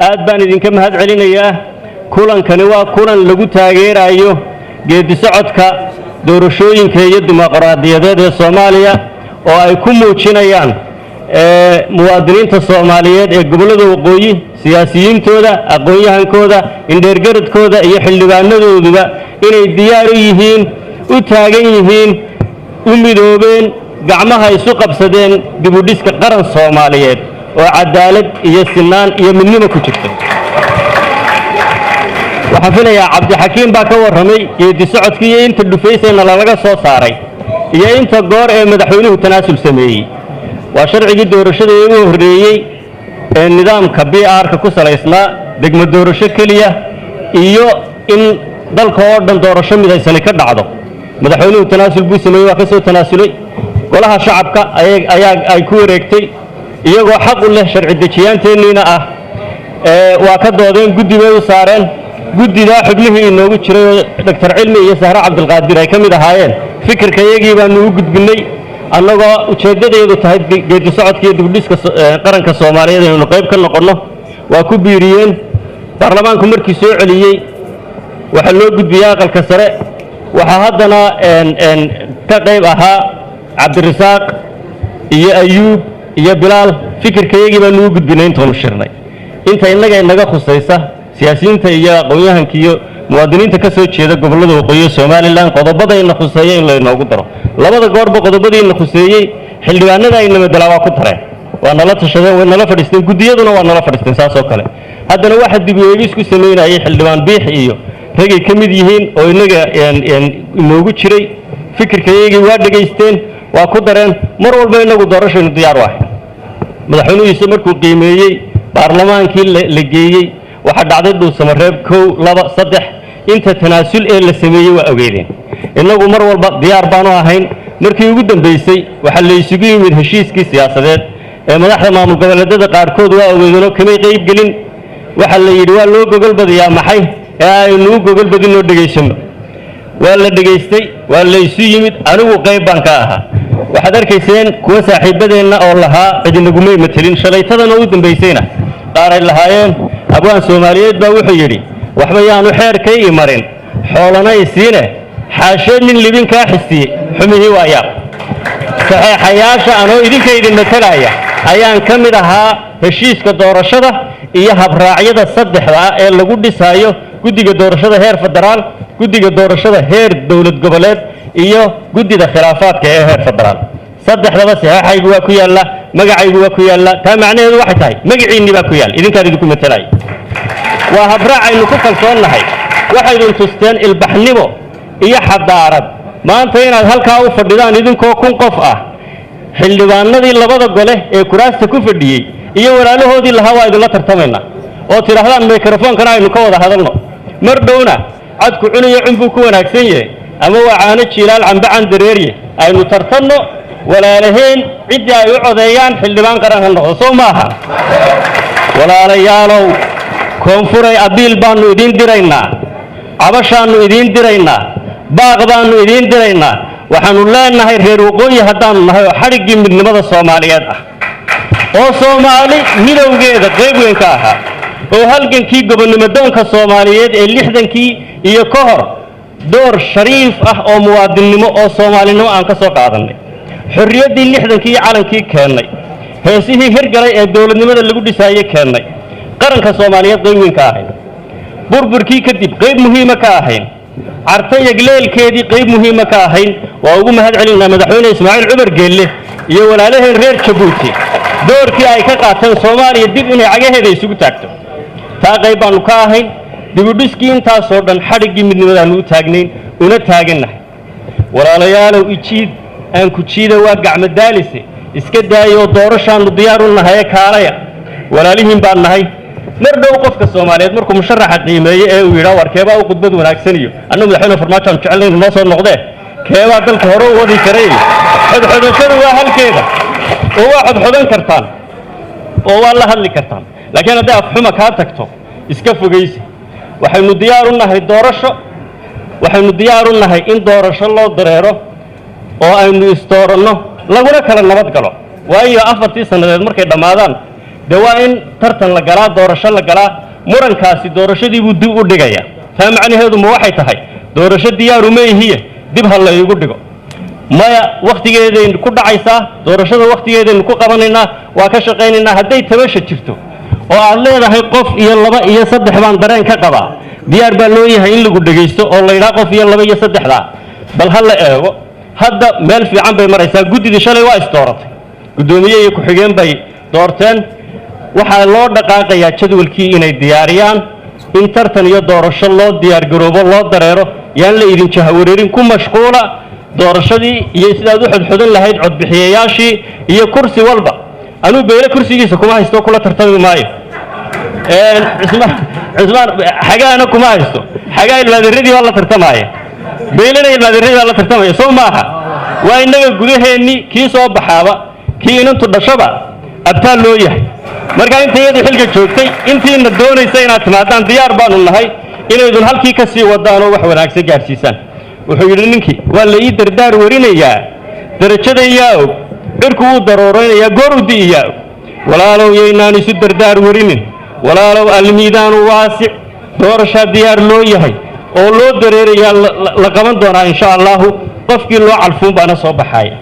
aad baan idinka mahad celinayaa kulankani waa kulan lagu taageerayo geedi socodka doorashooyinka iyo dimuqraadiyadeed ee Soomaaliya oo ay ku muujinayaan muwaadiniinta Soomaaliyeed ee gobolada waqooyi siyaasiyiintooda aqoon-yahankooda indheergaradkooda iyo xildhibaanadooduba inay diyaar u yihiin u taagan yihiin u midoobeen gacmaha isu qabsadeen dib u dhiska qaran Soomaaliyeed oo cadaalad iyo sinaan iyo midnimo ku jirta waxaan filayaa Cabdixakiim baa ka warramay geedi socodkii iyo inta dhufaysayna laga soo saaray iyo inta goor ee madaxweynuhu tanaasul sameeyay waa sharcigii doorashada ee ugu horreeyay ee nidaamka BR-ka ku salaysnaa degmo doorasho kaliya iyo in dalka oo dhan doorasho midaysan ka dhacdo madaxweynuhu tanaasul buu sameeyay waa ka soo tanaasulay golaha shacabka ay ku wareegtay iyagoo xaq u leh sharci dejiyaanteennina ah waa ka doodeen guddi bay u saareen guddida xubnihii inoogu jiray Dr. Cilmi iyo Sahra Cabdilqaadir ay ka mid ahaayeen fikirka iyagii baanu u gudbinay annagoo ujeedadeedu tahay geedi socodka iyo dibdhiska qaranka Soomaaliyeed inuu qayb ka noqono waa ku biiriyeen baarlamaanku markii soo celiyay waxa loo gudbiyay aqalka sare waxa haddana ka qayb ahaa Cabdirasaaq iyo Ayuub iyo Bilaal fikirka iyagii baanu u gudbinay intaanu shirnay inta inaga khusaysa siyaasiyiinta iyo aqoon-yahanka iyo muwaadiniinta ka soo jeeda gobolada waqooyi Soomaaliland qodobadayna khuseeyay in la inoogu daro labada goorba qodobadiina khuseeyay xildhibaanada ayna madalaa waa ku tareen waa nala tashadeen way nala fadhiisteen guddiyaduna waa nala fadhiisteen saas oo kale haddana waxa dib u eegis ku sameeyay xildhibaan biix iyo ragay ka mid yihiin oo inaga inoogu jiray fikirkayagii waa dhageysteen waa ku dareen mar walba inagu doorashaynu diyaar u ahay madaxweynuhu markuu qiimeeyay baarlamaankii la geeyay waxa dhacday dhuusamareeb 1 2 3 inta tanaasul ee la sameeyay waa ogeedeen inagu mar walba diyaar baanu ahayn markii ugu dambeysay waxa la isugu yimid heshiiskii siyaasadeed ee madaxda maamul goboleedyada qaarkood waa ogeedeen kamay qayb gelin waxa la yiri waa loo gogol badiyaa maxay ee aynu gogol badinoo dhageysano waa la dhageystay waa la isu yimid anigu qayb baan ka ahaa waxaad arkayseen kuwa saaxiibadeena oo lahaa cidinagumay matalin shalaytadana u dambeysayna qaar ay lahaayeen abwaan Soomaaliyeed baa wuxuu yiri waxba yaanu xeerkay imarin xoolana isiine xaasheen nin libin ka xisii xumihii waaya saxaxayaasha anoo idinka idin matalaya ayaan ka mid ahaa heshiiska doorashada iyo habraacyada saddexda ee lagu dhisayo guddiga doorashada heer federaal guddiga doorashada heer dawlad goboleed iyo guddida khilaafaadka ee heer federaal saddexdaba saxaxaygu waa ku yaala magacaygu waa ku yaala taa macnaheedu waxay tahay magaciinni baa ku yaal idinka idinku matalay waa habraacaynu ku kalsoonahay waxaydun tusteen ilbaxnimo iyo xadaarad maanta inaad halkaa u fadhidaan idinkoo 1 qof ah xildhibaanadii labada gole ee kuraasta ku fadhiyay iyo walaalahoodii lahaa waa idin la tartamayna oo tiraahdaan mikrofonkana aynu ka wada hadalno mar dhowna cadku cuniyo cunbu ku wanaagsan yahay ama waa caano jiilaal cambacan dareeriye aynu tartanno walaalaheen cidii ay u codeeyaan xildhibaan qaran ha noqdo soo maaha walaalayaalow koonfuray abiil baanu idin diraynaa cabashaanu idin diraynaa baaq baanu idin diraynaa waxaanu leenahay reer waqooyi haddaanu nahay oo xadhiggii midnimada Soomaaliyeed ah oo Soomaali midowgeeda qayb weyn ka ahaa oo halgankii gobonnimo doonka Soomaaliyeed ee 60kii iyo ka hor door shariif ah oo muwaadinimo oo Soomaalinimo aan ka soo qaadanay xorriyaddii 60kii calankii keenay heesihii hirgalay ee dawladnimada lagu dhisayay keenay qaranka Soomaaliyeed qayb weyn ka ahayn burburkii kadib qayb muhiim ka ahayn artayga leelkeedii qayb muhiim ka ahayn waa ugu mahad celinaa madaxweyne Ismaaciil Cumar Geelle iyo walaalaheen reer Jabuuti doorkii ay ka qaateen Soomaaliya dib inay cagaheeda isugu taagto taa qayb baanu ka ahayn dib u dhiskii intaas oo dhan xadhiggii midnimada aanu taagnayn una taaganahay walaalayaalow ijiid aan ku jiida waa gacmo daalise iska daayo doorashaanu diyaar u nahay kaalaya walaalihiin baan nahay mar dhow qofka Soomaaliyeed markuu musharaxa qiimeeyay ee uu yiraahdo warkeeba uu khudbad wanaagsan iyo annagu madaxweyne farmaajo jecelayn noo soo noqdee keeba dalka hore u wadi karay xodxodashadu waa halkeeda oo waa xodxodan kartaan oo waa la hadli kartaan laakiin haddii afxuma ka tagto iska fogeysi waxaynu diyaar u nahay doorasho waxaynu diyaar u nahay in doorasho loo dareero oo aynu istooranno laguna kala nabad galo waayo 4 sanadeed markay dhamaadaan دوائن ترتن لقلا دورشة لقلا مرن كاسي دورشة دي بدو أدقيا فهم عني هذا موحي تهاي دورشة ديار وما هي دبها الله يقدقو ما وقت جيدين كل عيسى دورشة وقت جيدين كل قبلنا وكشقيننا هدي تمشي شفتو وعلى هذا قف يلا بقى يصدح بان درين كقبا ديار بالوي هين اللي قد جيستو الله يراقف يلا بقى يصدح لا بل هلا هذا مال في عم بمريسا قد دي شلي واستورت قدومية يكحجين بي دورتين وحلو دقائق يا جدول كي إن الدياريان إن ترتن يدورش الله ديار جروب الله دريره يلا إذن شهورين كم مشغولة دورش دي يسدادو حد لهيد عد بحياشي هي كرسي والبا أنا بيلا كرسي يسكوا ما يستوى كلها ترتوي معي عثمان حاجة أنا كما يستو حاجة المدرسة والله ترتمعي بيلنا المدرسة والله ترتمعي سو معها وإنما جوده إني كيسو بحابة كي أنتو الشباب أبتال لويه مركا أنت يدي حلقة شوكتي أنت إن الدوني سينات مادان ديار بان الله إنه يدون هالكي كسي ودانو وحوراك سيجار سيسان وحيرنكي ولا يدر دار وريني يا درجة ياو إركو ضرورين يا جورو دي ياو ولا لو يناني سدر دار ورينين ولا لو الميدان واسع دورشة ديار لويه أو لو درير يا لقمن دونا إن شاء الله قفكي لو عالفون بانا صوبحاي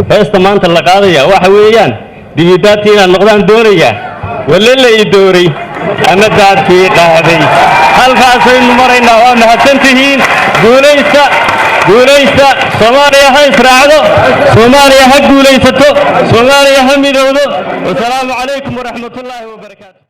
فاستمان تلقاضية وحويان ديداتينا النقدان دورية ولا اللي يدوري أنا داد في قاضي هل فاسين مرينا وأنها تنتهين قوليسا صوماليا هاي إسرائيل صوماليا هاي قوليسا صوماليا هم يدودو والسلام عليكم ورحمة الله وبركاته.